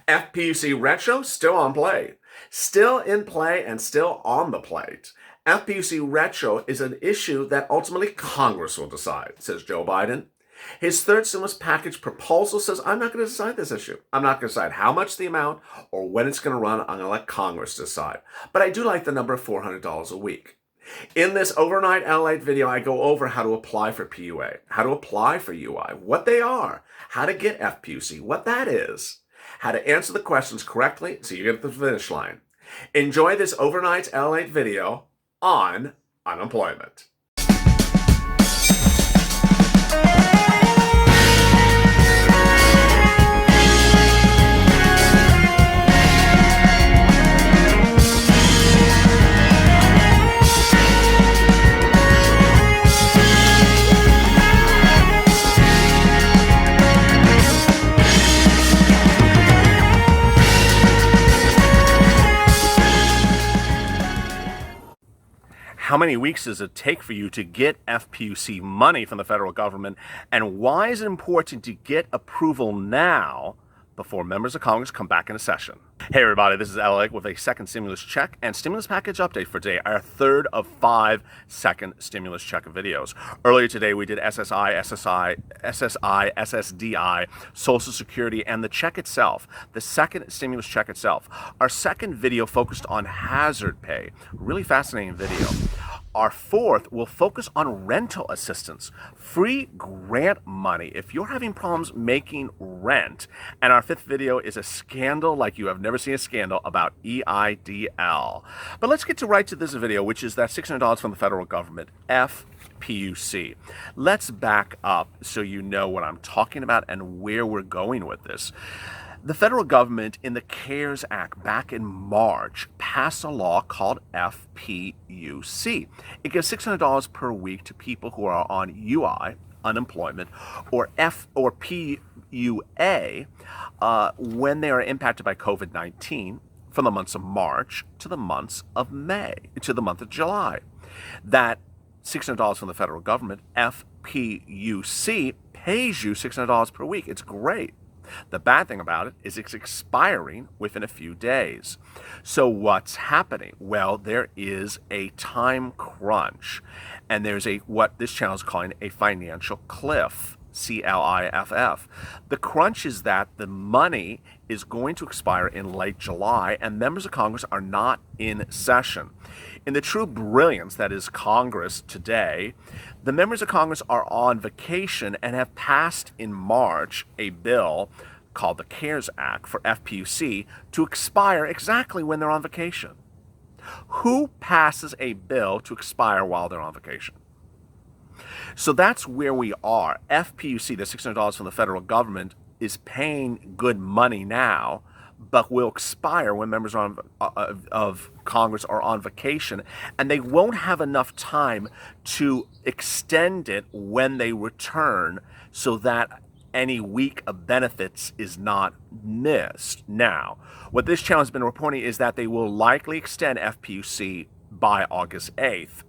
FPUC Retro still on play. Still in play and still on the plate. FPUC Retro is an issue that ultimately Congress will decide, says Joe Biden. His third stimulus package proposal says, I'm not going to decide this issue. I'm not going to decide how much the amount or when it's going to run. I'm going to let Congress decide. But I do like the number of $400 a week. In this overnight LALATE video, I go over how to apply for PUA, how to apply for UI, what they are, how to get FPUC, what that is, how to answer the questions correctly so you get to the finish line. Enjoy this overnight LALATE video on unemployment. How many weeks does it take for you to get FPUC money from the federal government? And why is it important to get approval now before members of Congress come back into session? Hey everybody, this is LALATE with a second stimulus check and stimulus package update for today, our third of 5 second stimulus check videos. Earlier today we did SSI, SSDI, Social Security, and the check itself, the second stimulus check itself. Our second video focused on hazard pay, really fascinating video. Our fourth will focus on rental assistance, free grant money if you're having problems making rent. And our fifth video is a scandal like you have never seen a scandal about EIDL. But let's get right to this video, which is that $600 from the federal government, FPUC. Let's back up so you know what I'm talking about and where we're going with this. The federal government, in the CARES Act back in March, passed a law called FPUC. It gives $600 per week to people who are on UI, unemployment, or PUA when they are impacted by COVID-19 from the months of March to the months of May, to the month of July. That $600 from the federal government, FPUC, pays you $600 per week. It's great. The bad thing about it is it's expiring within a few days. So what's happening? Well, there is a time crunch, and there's what this channel is calling a financial cliff, CLIFF. The crunch is that the money is going to expire in late July, and members of Congress are not in session. In the true brilliance that is Congress today, the members of Congress are on vacation and have passed in March a bill called the CARES Act for FPUC to expire exactly when they're on vacation. Who passes a bill to expire while they're on vacation? So that's where we are. FPUC, the $600 from the federal government, is paying good money now, but will expire when members of Congress are on vacation, and they won't have enough time to extend it when they return so that any week of benefits is not missed. Now, what this channel has been reporting is that they will likely extend FPUC by August 8th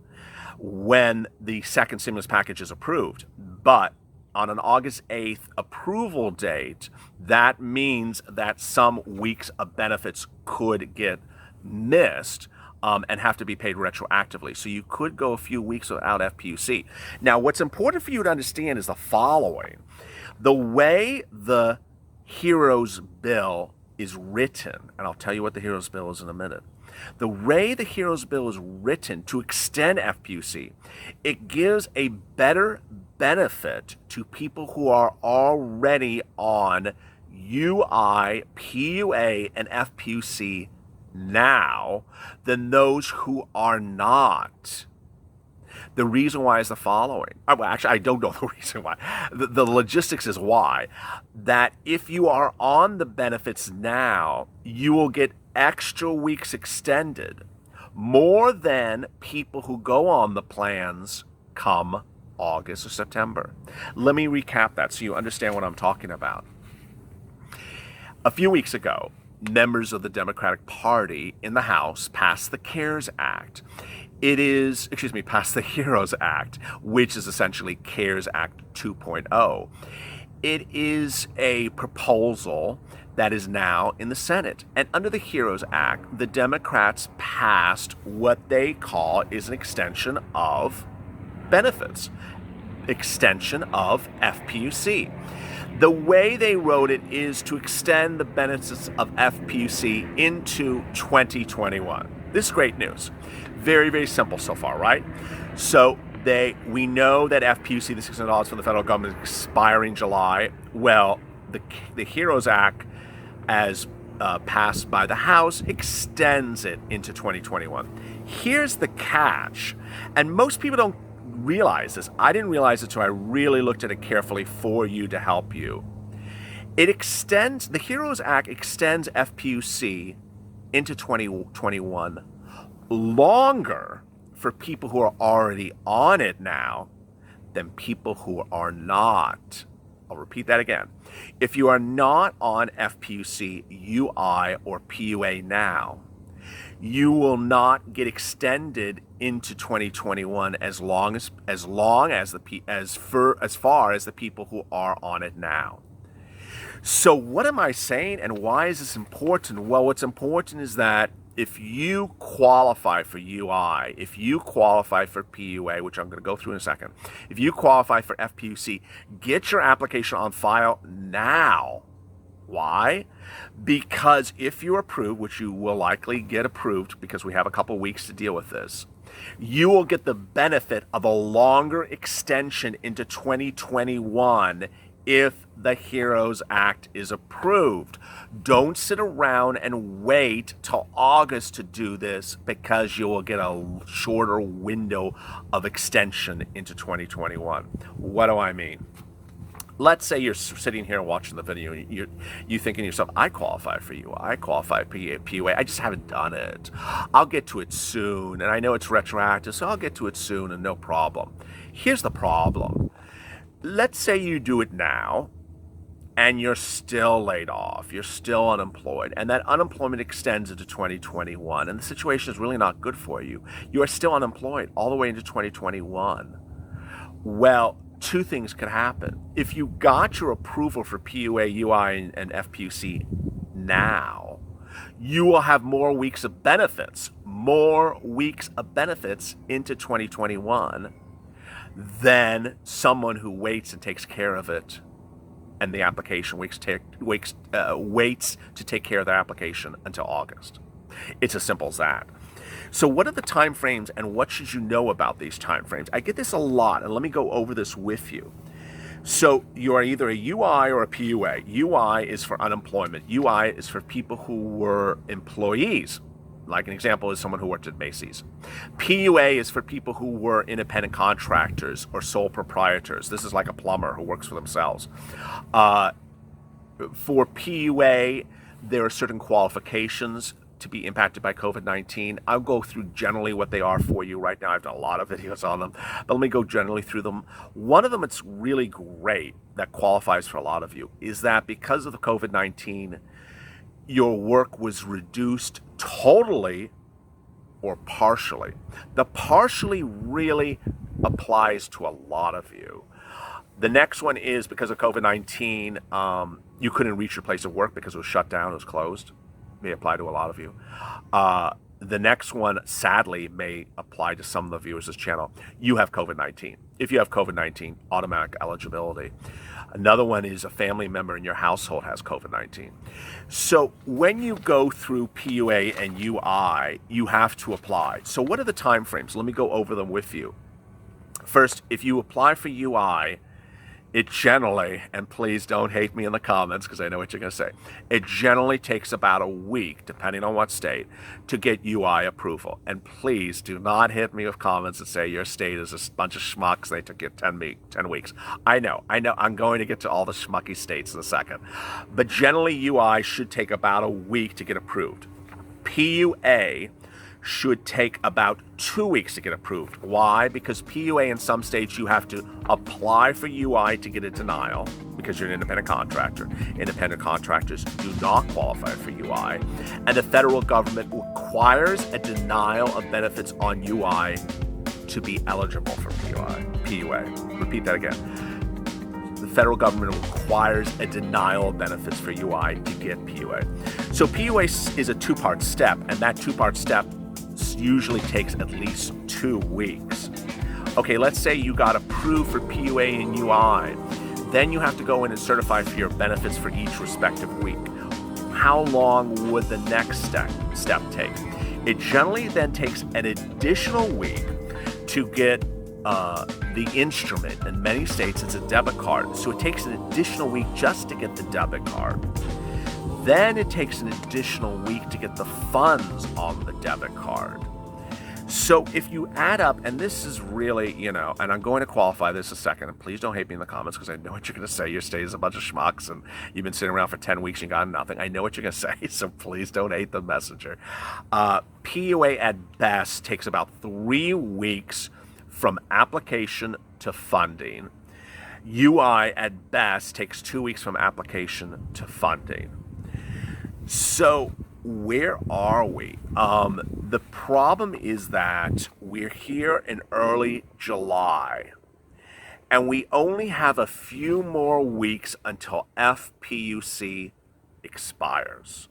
when the second stimulus package is approved. But on an August 8th approval date, that means that some weeks of benefits could get missed and have to be paid retroactively. So you could go a few weeks without FPUC. Now, what's important for you to understand is the following. The way the HEROES bill is written, and I'll tell you what the HEROES bill is in a minute. The way the HEROES bill is written to extend FPUC, it gives a better benefit to people who are already on UI, PUA, and FPUC now than those who are not. The reason why is the following. Well, actually, I don't know the reason why. The logistics is why. That if you are on the benefits now, you will get extra weeks extended, more than people who go on the plans come August or September. Let me recap that so you understand what I'm talking about. A few weeks ago, members of the Democratic Party in the House passed the CARES Act. Passed the HEROES Act, which is essentially CARES Act 2.0. It is a proposal that is now in the Senate. And under the HEROES Act, the Democrats passed what they call is an extension of benefits, extension of FPUC. The way they wrote it is to extend the benefits of FPUC into 2021. This is great news. Very, very simple so far, right? So we know that FPUC, the $600 from the federal government, is expiring July. Well, the HEROES Act, as passed by the House, extends it into 2021. Here's the catch, and most people don't realize this. I didn't realize it until I really looked at it carefully for you to help you. The HEROES Act extends FPUC into 2021 longer for people who are already on it now than people who are not. I'll repeat that again. If you are not on FPUC, UI, or PUA now, you will not get extended into 2021 as far as the people who are on it now. So what am I saying, and why is this important? Well, what's important is that if you qualify for UI, if you qualify for PUA, which I'm going to go through in a second, if you qualify for FPUC, get your application on file now. Why? Because if you're approved, which you will likely get approved because we have a couple weeks to deal with this, you will get the benefit of a longer extension into 2021 if the HEROES Act is approved. Don't sit around and wait till August to do this, because you will get a shorter window of extension into 2021. What do I mean? Let's say you're sitting here watching the video and you thinking to yourself, I qualify for UI, I qualify for PUA, I just haven't done it. I'll get to it soon, and I know it's retroactive, so I'll get to it soon and no problem. Here's the problem. Let's say you do it now and you're still laid off, you're still unemployed, and that unemployment extends into 2021, and the situation is really not good for you. You are still unemployed all the way into 2021. Well, two things could happen. If you got your approval for PUA, UI, and FPUC now, you will have more weeks of benefits into 2021 than someone who waits and takes care of it, and the application waits to take care of their application until August. It's as simple as that. So what are the time frames, and what should you know about these time frames? I get this a lot, and let me go over this with you. So you are either a UI or a PUA. UI is for unemployment. UI is for people who were employees. Like an example is someone who worked at Macy's. PUA is for people who were independent contractors or sole proprietors. This is like a plumber who works for themselves. For PUA, there are certain qualifications to be impacted by COVID-19. I'll go through generally what they are for you right now. I've done a lot of videos on them, but let me go generally through them. One of them that's really great that qualifies for a lot of you is that because of the COVID-19, your work was reduced totally or partially. The partially really applies to a lot of you. The next one is because of COVID-19, you couldn't reach your place of work because it was shut down, it was closed. May apply to a lot of you. The next one, sadly, may apply to some of the viewers of this channel. You have COVID-19. If you have COVID-19, automatic eligibility. Another one is a family member in your household has COVID-19. So when you go through PUA and UI, you have to apply. So what are the time frames? Let me go over them with you. First, if you apply for UI, it generally, and please don't hate me in the comments because I know what you're going to say, it generally takes about a week, depending on what state, to get UI approval. And please do not hit me with comments that say your state is a bunch of schmucks, they took you 10 weeks. I know, I'm going to get to all the schmucky states in a second. But generally UI should take about a week to get approved. PUA should take about 2 weeks to get approved. Why? Because PUA in some states you have to apply for UI to get a denial because you're an independent contractor. Independent contractors do not qualify for UI. And the federal government requires a denial of benefits on UI to be eligible for PUA. Repeat that again. The federal government requires a denial of benefits for UI to get PUA. So PUA is a two-part step, and that two-part step usually takes at least 2 weeks. Okay, let's say you got approved for PUA and UI. Then you have to go in and certify for your benefits for each respective week. How long would the next step take? It generally then takes an additional week to get the instrument. In many states, it's a debit card. So it takes an additional week just to get the debit card. Then it takes an additional week to get the funds on the debit card. So if you add up, and this is really, and I'm going to qualify this a second, and please don't hate me in the comments because I know what you're going to say. Your state is a bunch of schmucks and you've been sitting around for 10 weeks and got nothing. I know what you're going to say, so please don't hate the messenger. PUA at best takes about 3 weeks from application to funding. UI at best takes 2 weeks from application to funding. So where are we? The problem is that we're here in early July, and we only have a few more weeks until FPUC expires.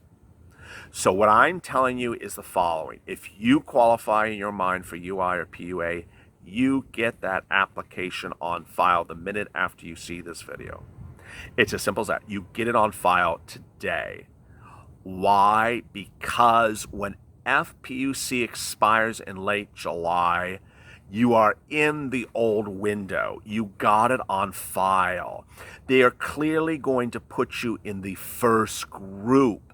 So what I'm telling you is the following. If you qualify in your mind for UI or PUA, you get that application on file the minute after you see this video. It's as simple as that. You get it on file today. Why? Because when FPUC expires in late July, you are in the old window. You got it on file. They are clearly going to put you in the first group.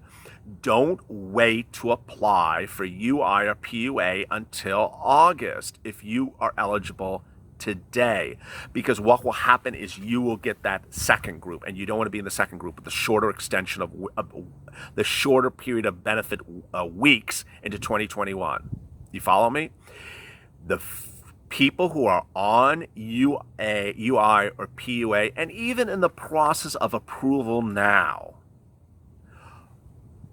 Don't wait to apply for UI or PUA until August if you are eligible today, because what will happen is you will get that second group, and you don't want to be in the second group with the shorter extension of the shorter period of benefit weeks into 2021. You follow me? The people who are on UI or PUA, and even in the process of approval now,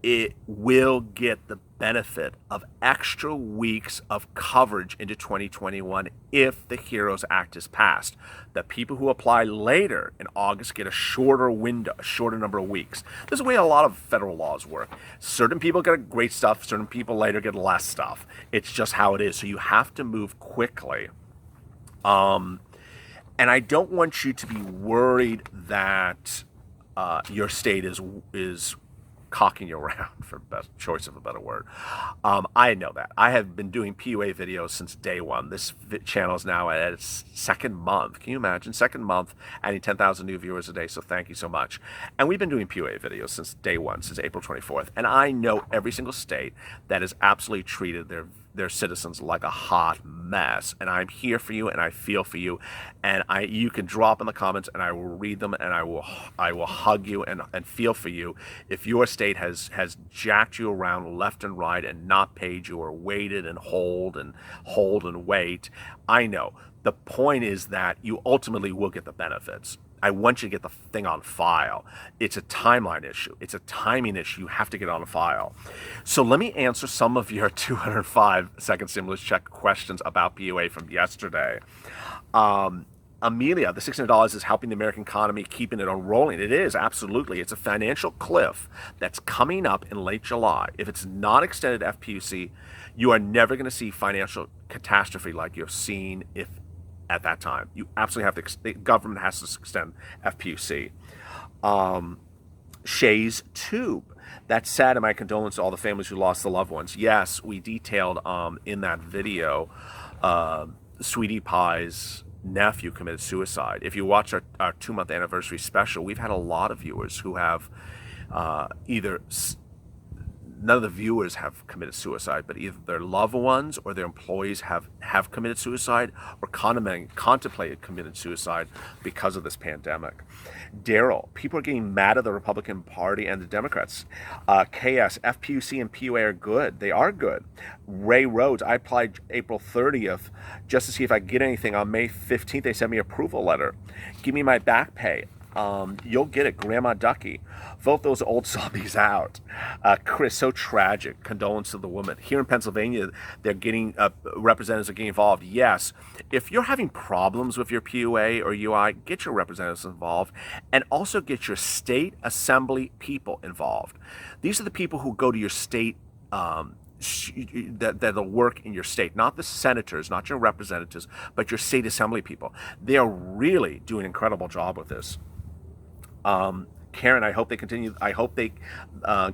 it will get the benefit of extra weeks of coverage into 2021 if the HEROES Act is passed. The people who apply later in August get a shorter window, a shorter number of weeks. This is the way a lot of federal laws work. Certain people get great stuff, certain people later get less stuff. It's just how it is. So you have to move quickly. And I don't want you to be worried that your state is cocking you around, for best choice of a better word. I know that. I have been doing PUA videos since day one. This channel is now at its second month. Can you imagine? Second month, adding 10,000 new viewers a day, so thank you so much. And we've been doing PUA videos since day one, since April 24th. And I know every single state that has absolutely treated their citizens like a hot mess, and I'm here for you, and I feel for you, and you can drop in the comments, and I will read them, and I will hug you and feel for you if your state has jacked you around left and right and not paid you, or waited and hold and wait. I know. The point is that you ultimately will get the benefits. I want you to get the thing on file. It's a timeline issue. It's a timing issue. You have to get on a file. So let me answer some of your 205-second stimulus check questions about PUA from yesterday. Amelia, the $600 is helping the American economy, keeping it on rolling. It is, absolutely. It's a financial cliff that's coming up in late July. If it's not extended FPUC, you are never going to see financial catastrophe like you've seen at that time. You absolutely have to, the government has to extend FPUC. Shay's tube. That's sad, and my condolences to all the families who lost the loved ones. Yes, we detailed in that video Sweetie Pie's nephew committed suicide. If you watch our 2-month anniversary special, we've had a lot of viewers who have none of the viewers have committed suicide, but either their loved ones or their employees have committed suicide or contemplated committed suicide because of this pandemic. Daryl, people are getting mad at the Republican Party and the Democrats. KS, FPUC and PUA are good. They are good. Ray Rhodes, I applied April 30th just to see if I get anything. On May 15th, they sent me an approval letter. Give me my back pay. You'll get it, Grandma Ducky. Vote those old zombies out. Chris, so tragic. Condolence to the woman. Here in Pennsylvania, they're getting representatives are getting involved. Yes, if you're having problems with your PUA or UI, get your representatives involved, and also get your state assembly people involved. These are the people who go to your state. That'll work in your state, not the senators, not your representatives, but your state assembly people. They are really doing an incredible job with this. Karen, I hope they continue. I hope they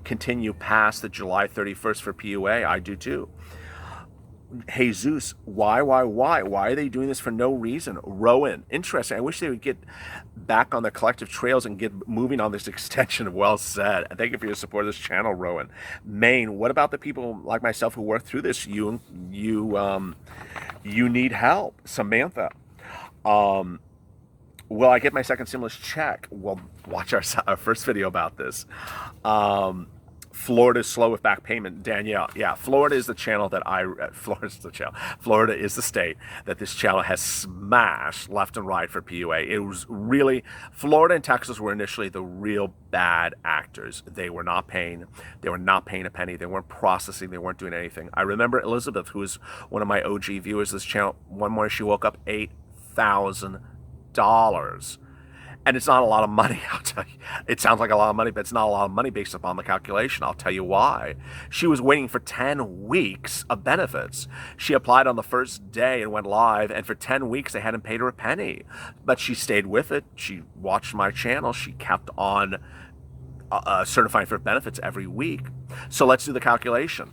continue past the July 31st for PUA. I do too. Jesus, why are they doing this for no reason? Rowan, interesting. I wish they would get back on the collective trails and get moving on this extension. Well said. And thank you for your support of this channel, Rowan. Maine, what about the people like myself who work through this? You need help. Samantha, will I get my second stimulus check? Well, watch our first video about this. Florida's slow with back payment. Danielle, yeah, Florida is the channel that Florida is the state that this channel has smashed left and right for PUA. It was really, Florida and Texas were initially the real bad actors. They were not paying a penny. They weren't processing. They weren't doing anything. I remember Elizabeth, who is one of my OG viewers of this channel, one morning she woke up $8,000. And it's not a lot of money, I'll tell you. It sounds like a lot of money, but it's not a lot of money based upon the calculation. I'll tell you why. She was waiting for 10 weeks of benefits. She applied on the first day and went live, and for 10 weeks they hadn't paid her a penny. But she stayed with it. She watched my channel. She kept on certifying for benefits every week. So let's do the calculation.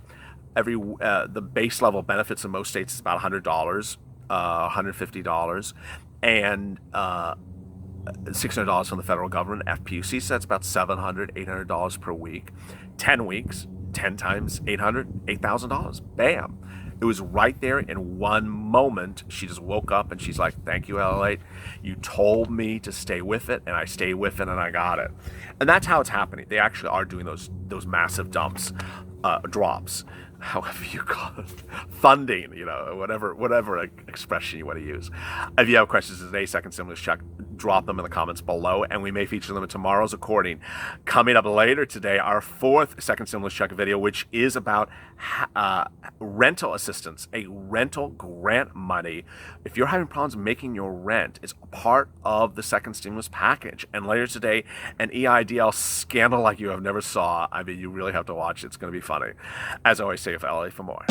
The base level benefits in most states is about $100, $150, and $600 from the federal government. FPUC says about $700, $800 per week. 10 weeks, 10 times $800,000. Bam. It was right there in one moment. She just woke up and she's like, thank you, LALATE. You told me to stay with it, and I stayed with it, and I got it. And that's how it's happening. They actually are doing those massive drops, however you call it, funding, whatever expression you want to use. If you have questions today, second stimulus check, drop them in the comments below, and we may feature them in tomorrow's recording. Coming up later today, our fourth second stimulus check video, which is about rental assistance, a rental grant money. If you're having problems making your rent, it's part of the second stimulus package. And later today, an EIDL scandal like you have never saw. I mean, you really have to watch it. It's going to be funny. As I always say, if LA for more.